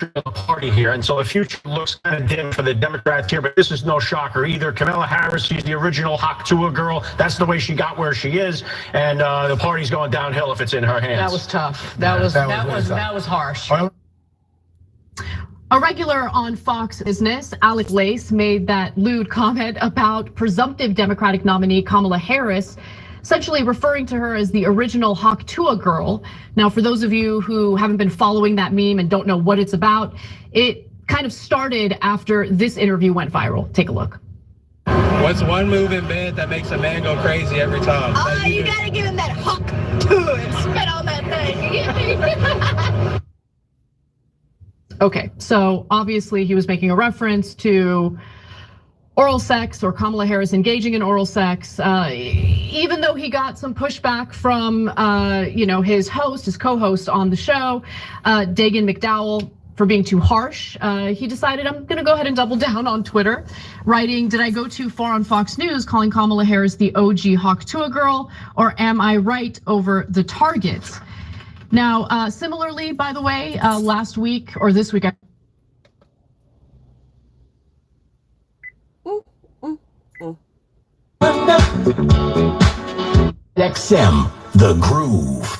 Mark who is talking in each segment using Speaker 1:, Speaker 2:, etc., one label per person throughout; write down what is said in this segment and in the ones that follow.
Speaker 1: of the party here. And so the future looks kind of dim for the Democrats here, but this is no shocker either. Kamala Harris, she's the original Haktua girl. That's the way she got where she is. And the party's going downhill if it's in her hands.
Speaker 2: That was tough. That was harsh. A regular on Fox Business, Alec Lace, made that lewd comment about presumptive Democratic nominee Kamala Harris, essentially referring to her as the original Haktua girl. Now, for those of you who haven't been following that meme and don't know what it's about, it kind of started after this interview went viral. Take a look.
Speaker 3: What's one move in bed that makes a man go crazy every time?
Speaker 4: Oh, you gotta give him that Haktua and spit on that thing.
Speaker 2: Okay, so obviously he was making a reference to oral sex or Kamala Harris engaging in oral sex, even though he got some pushback from his host, his co-host on the show, Dagan McDowell, for being too harsh. He decided, I'm gonna go ahead and double down on Twitter, writing, did I go too far on Fox News calling Kamala Harris the OG Haktua girl, or am I right over the targets? Now, similarly, by the way, last week or this week,
Speaker 5: XM, The Groove.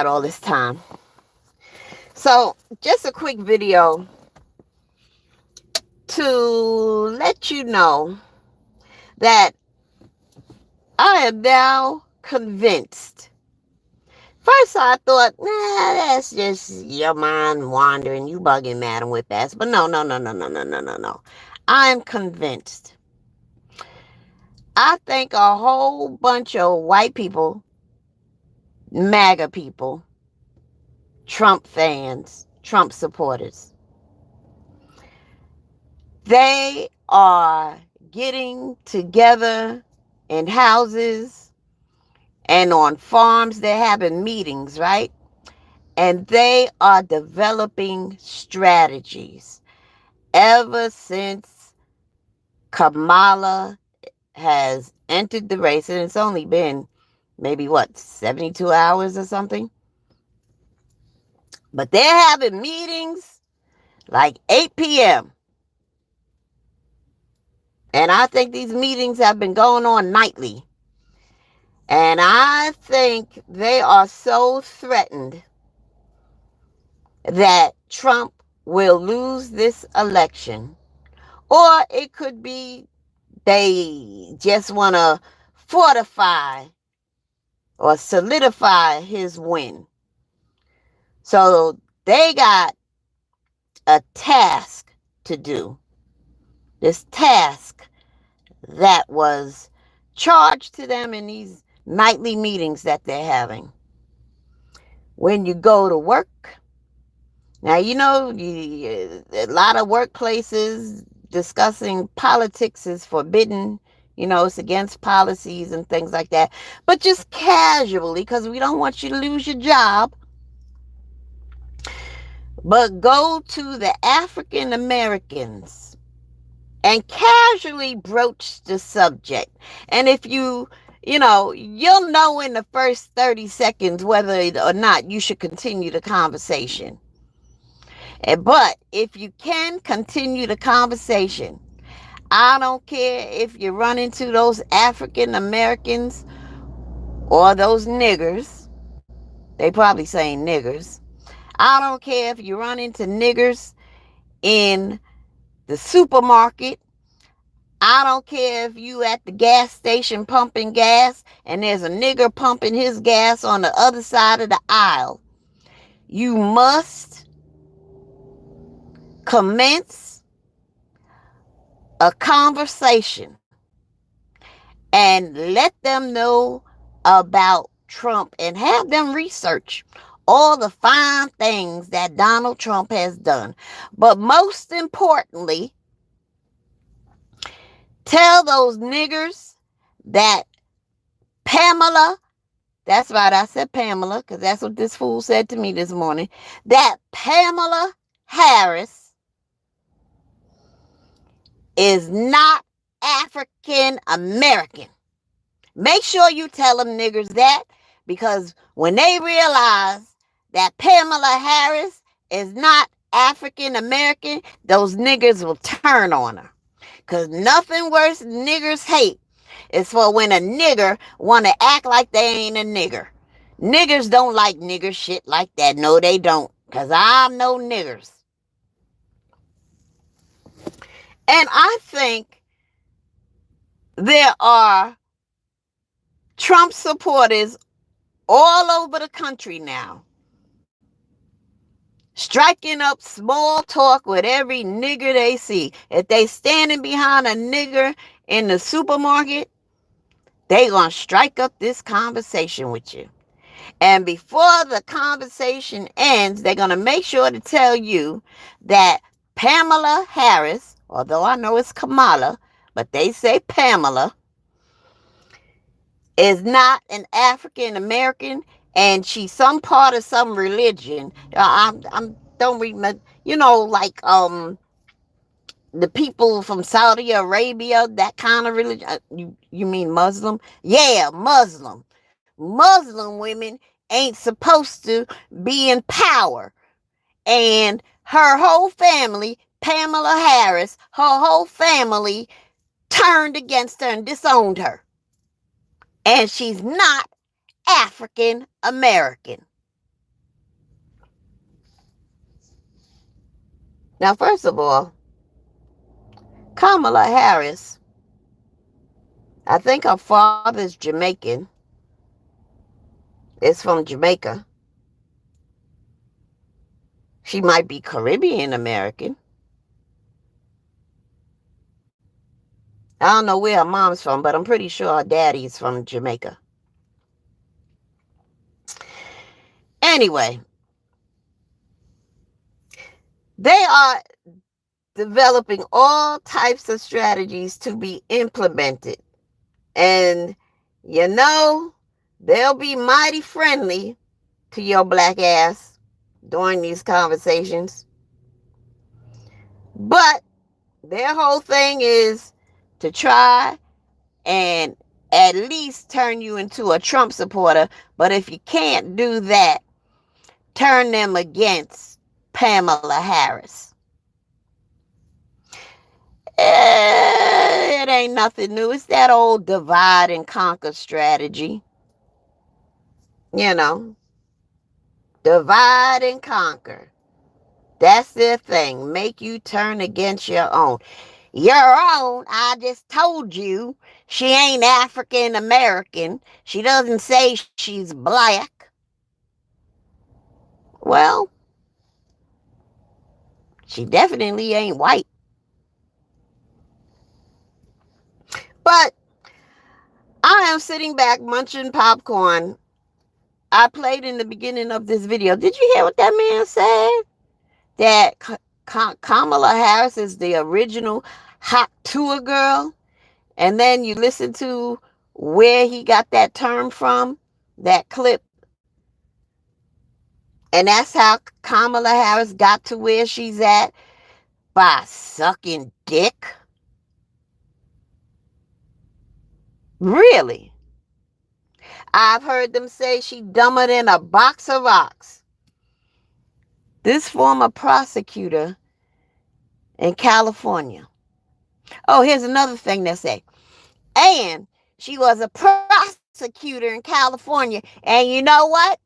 Speaker 4: All this time. So just a quick video to let you know that I am now convinced. First I thought, that's just your mind wandering, you bugging Madam Whip-Ass. But no. I'm convinced. I think a whole bunch of white people, MAGA people, Trump fans, Trump supporters. They are getting together in houses and on farms. They're having meetings, right? And they are developing strategies. Ever since Kamala has entered the race, and it's only been maybe 72 hours or something. But they're having meetings like 8 p.m. And I think these meetings have been going on nightly. And I think they are so threatened that Trump will lose this election. Or it could be they just want to fortify or solidify his win. So they got a task to do. This task that was charged to them in these nightly meetings that they're having. When you go to work, now you know a lot of workplaces discussing politics is forbidden. You know, it's against policies and things like that. But just casually, because we don't want you to lose your job. But go to the African Americans and casually broach the subject. And if you'll know in the first 30 seconds whether or not you should continue the conversation. But if you can continue the conversation, I don't care if you run into those African Americans or those niggers. They probably saying niggers. I don't care if you run into niggers in the supermarket. I don't care if you at the gas station pumping gas and there's a nigger pumping his gas on the other side of the aisle. You must commence a conversation and let them know about Trump and have them research all the fine things that Donald Trump has done. But most importantly, tell those niggers that Pamela, that's right, I said Pamela, because that's what this fool said to me this morning, that Pamela Harris is not African American. Make sure you tell them niggers that, because when they realize that Pamela Harris is not African American, those niggers will turn on her. Because nothing worse than niggers hate is for when a nigger want to act like they ain't a nigger. Niggers don't like nigger shit like that. No, they don't. Because I know niggers. And I think there are Trump supporters all over the country now, striking up small talk with every nigger they see. If they standing behind a nigger in the supermarket, they gonna strike up this conversation with you. And before the conversation ends, they're gonna make sure to tell you that Pamela Harris, although I know it's Kamala, but they say Pamela, is not an African American, and she's some part of some religion. Don't remember, like the people from Saudi Arabia, that kind of religion. You mean Muslim? Yeah, Muslim. Muslim women ain't supposed to be in power, and her whole family, Pamela Harris, her whole family turned against her and disowned her. And she's not African American. Now, first of all, Kamala Harris, I think her father's Jamaican. Is from Jamaica. She might be Caribbean American. I don't know where her mom's from, but I'm pretty sure her daddy's from Jamaica. Anyway, They are developing all types of strategies to be implemented. And you know, they'll be mighty friendly to your black ass during these conversations. But their whole thing is to try and at least turn you into a Trump supporter. But if you can't do that, turn them against Kamala Harris. It ain't nothing new. It's that old divide and conquer strategy. You know, divide and conquer. That's their thing. Make you turn against your own. Your own, I just told you, she ain't African American. She doesn't say she's black. Well, she definitely ain't white. But I am sitting back munching popcorn. I played in the beginning of this video. Did you hear what that man said? That Kamala Harris is the original hot tour girl. And then you listen to where he got that term from, that clip. And that's how Kamala Harris got to where she's at, by sucking dick. Really? I've heard them say she dumber than a box of rocks. This former prosecutor in California. Oh, here's another thing they say. And she was a prosecutor in California. And you know what?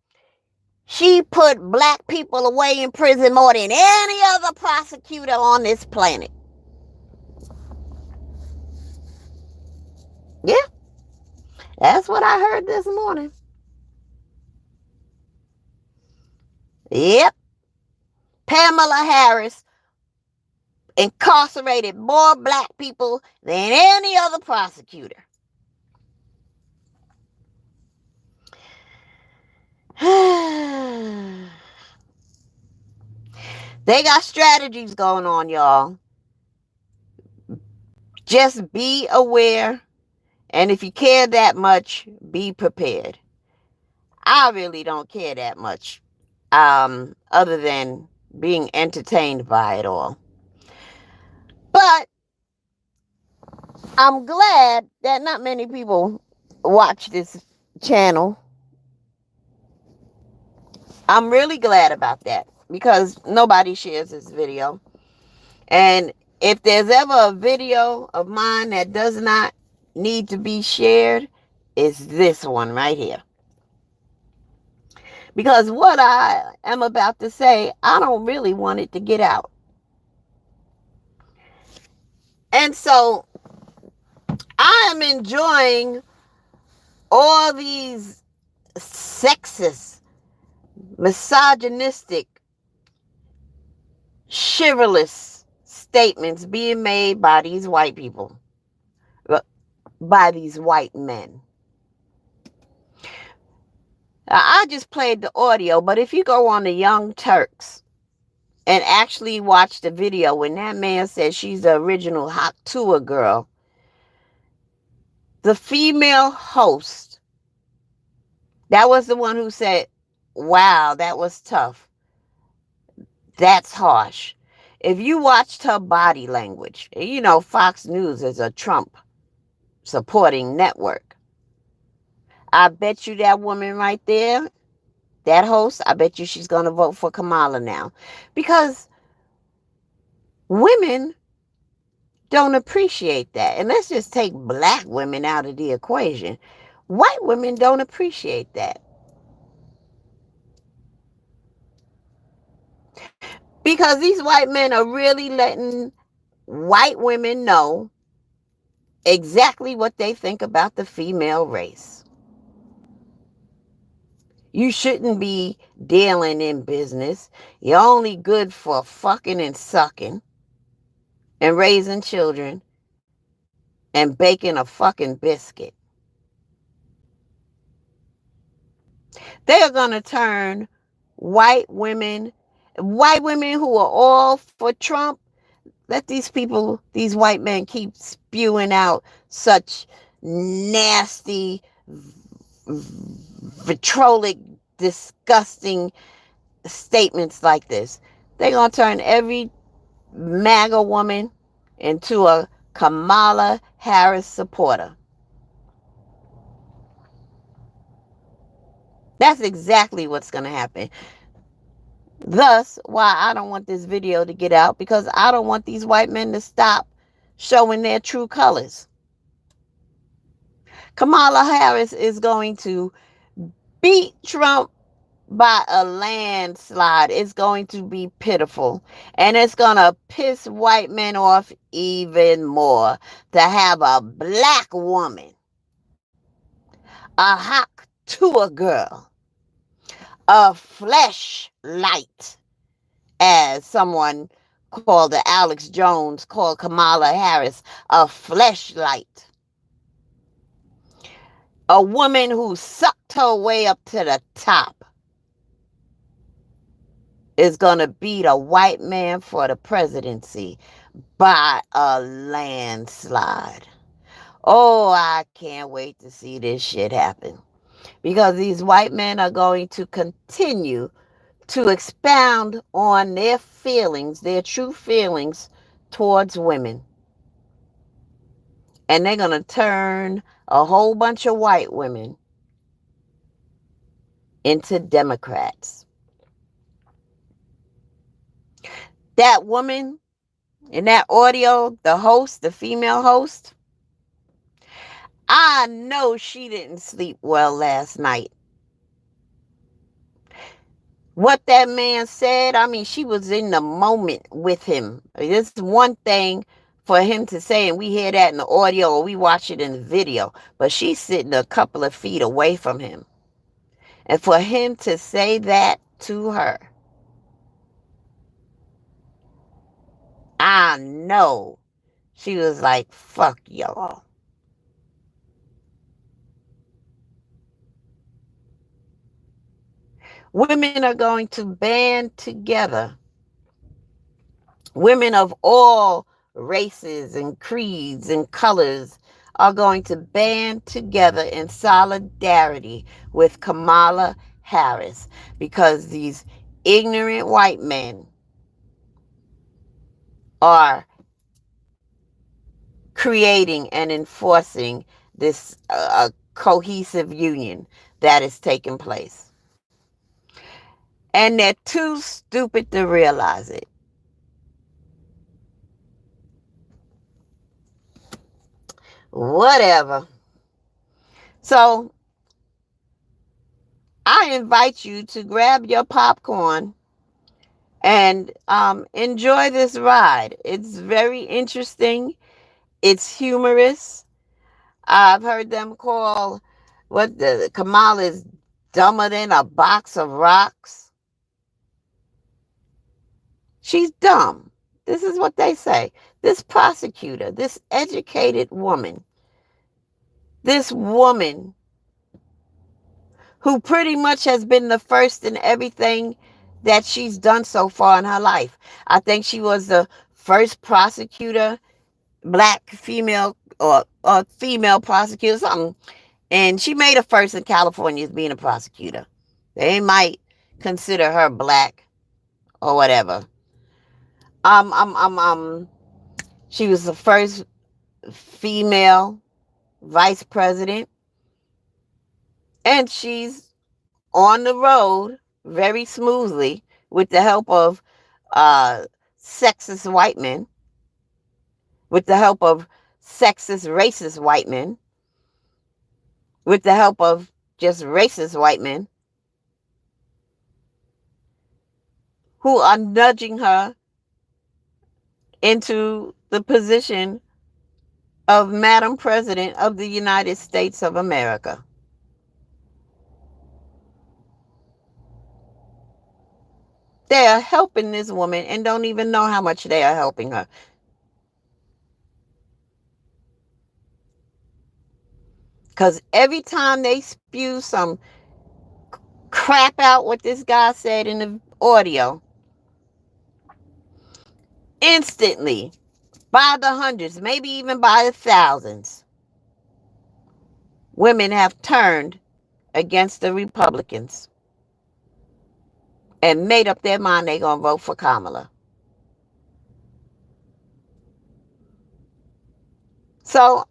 Speaker 4: She put black people away in prison more than any other prosecutor on this planet. Yeah. That's what I heard this morning. Yep. Kamala Harris incarcerated more black people than any other prosecutor. They got strategies going on, y'all. Just be aware. And if you care that much, be prepared. I really don't care that much, other than being entertained by it all. But I'm glad that not many people watch this channel. I'm really glad about that, because nobody shares this video. And if there's ever a video of mine that does not need to be shared, it's this one right here. Because what I am about to say, I don't really want it to get out. And so I am enjoying all these sexist, misogynistic, chivalrous statements being made by these white people, by these white men. I just played the audio, but if you go on the Young Turks and actually watch the video when that man says she's the original hot tour girl, the female host, that was the one who said, wow, that was tough. That's harsh. If you watched her body language, you know, Fox News is a Trump supporting network. I bet you that woman right there, that host, I bet you she's going to vote for Kamala now. Because women don't appreciate that. And let's just take black women out of the equation. White women don't appreciate that. Because these white men are really letting white women know exactly what they think about the female race. You shouldn't be dealing in business. You're only good for fucking and sucking and raising children and baking a fucking biscuit. They are going to turn white women White women who are all for Trump, let these people, these white men, keep spewing out such nasty, vitriolic, disgusting statements like this. They're going to turn every MAGA woman into a Kamala Harris supporter. That's exactly what's going to happen. Thus, why I don't want this video to get out, because I don't want these white men to stop showing their true colors. Kamala Harris is going to beat Trump by a landslide. It's going to be pitiful. And it's going to piss white men off even more to have a black woman, a hawk to a girl, a fleshlight, as someone called Alex Jones called Kamala Harris, a fleshlight. A woman who sucked her way up to the top is going to beat a white man for the presidency by a landslide. Oh, I can't wait to see this shit happen. Because these white men are going to continue to expound on their feelings, their true feelings towards women. And they're going to turn a whole bunch of white women into Democrats. That woman in that audio, the host, the female host, I know she didn't sleep well last night. What that man said, I mean, she was in the moment with him. It's one thing for him to say, and we hear that in the audio or we watch it in the video, but she's sitting a couple of feet away from him. And for him to say that to her, I know she was like, fuck y'all. Women are going to band together. Women of all races and creeds and colors are going to band together in solidarity with Kamala Harris, because these ignorant white men are creating and enforcing this cohesive union that is taking place. And they're too stupid to realize it. Whatever. So, I invite you to grab your popcorn and enjoy this ride. It's very interesting. It's humorous. I've heard them call Kamala is dumber than a box of rocks. She's dumb. This is what they say. This prosecutor, this educated woman, this woman who pretty much has been the first in everything that she's done so far in her life. I think she was the first prosecutor, black female or female prosecutor, something. And she made a first in California as being a prosecutor. They might consider her black or whatever. She was the first female vice president, and she's on the road very smoothly with the help of sexist white men, with the help of sexist, racist white men, with the help of just racist white men who are nudging her into the position of Madam President of the United States of America. They are helping this woman and don't even know how much they are helping her. Because every time they spew some crap out what this guy said in the audio, instantly, by the hundreds, maybe even by the thousands, women have turned against the Republicans and made up their mind they're going to vote for Kamala. So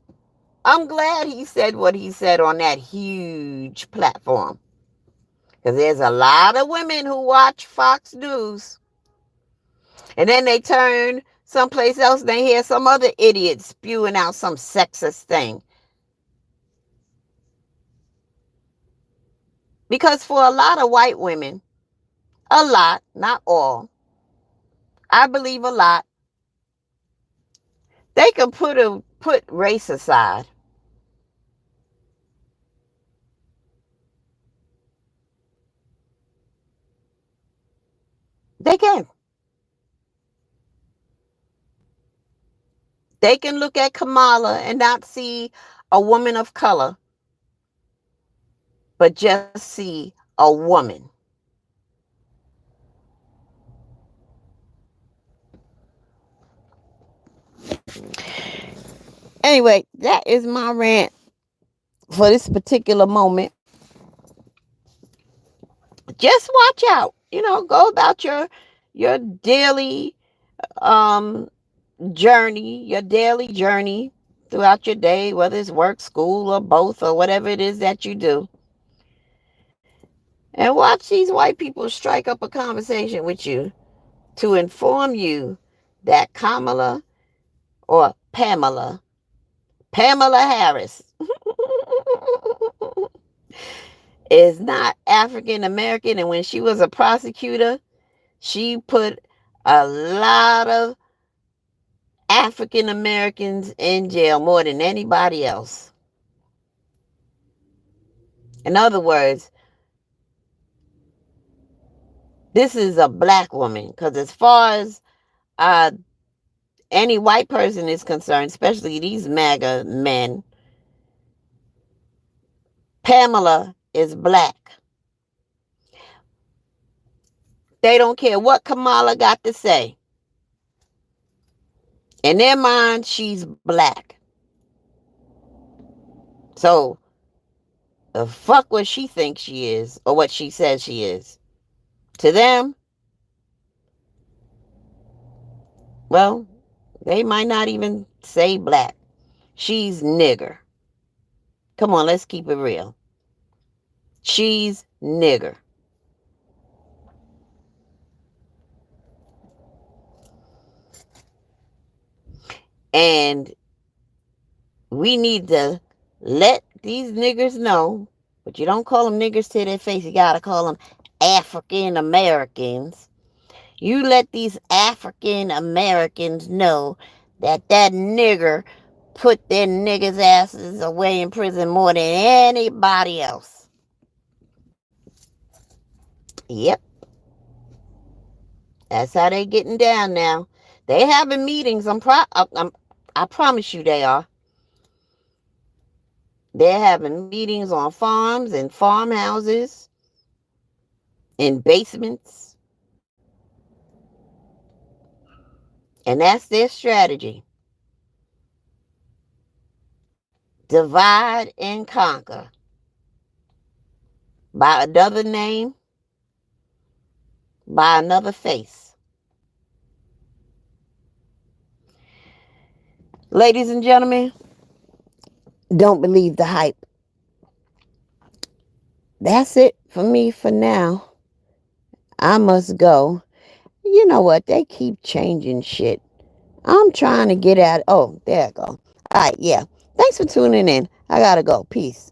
Speaker 4: I'm glad he said what he said on that huge platform. Because there's a lot of women who watch Fox News and then they turn someplace else and they hear some other idiot spewing out some sexist thing. Because for a lot of white women, a lot, not all, I believe a lot, they can put race aside. They can. They can look at Kamala and not see a woman of color, but just see a woman. Anyway, that is my rant for this particular moment. Just watch out. Go about your daily journey, throughout your day, whether it's work, school, or both, or whatever it is that you do. And watch these white people strike up a conversation with you to inform you that Kamala or Pamela Harris is not African American. And when she was a prosecutor, she put a lot of African Americans in jail more than anybody else. In other words, this is a black woman, because as far as any white person is concerned, especially these MAGA men, Pamela is black. They don't care what Kamala got to say. In their mind, she's black. So, fuck what she thinks she is or what she says she is. To them, well, they might not even say black. She's nigger. Come on, let's keep it real. She's nigger. And we need to let these niggers know, but you don't call them niggers to their face. You got to call them African Americans. You let these African Americans know that nigger put their niggers' asses away in prison more than anybody else. Yep. That's how they getting down now. They having meetings. I promise you they are. They're having meetings on farms and farmhouses, in basements. And that's their strategy. Divide and conquer. By another name, by another face. Ladies and gentlemen, don't believe the hype. That's it for me for now. I must go. You know what? They keep changing shit. I'm trying to get out. Oh, there I go. All right, yeah. Thanks for tuning in. I gotta go. Peace.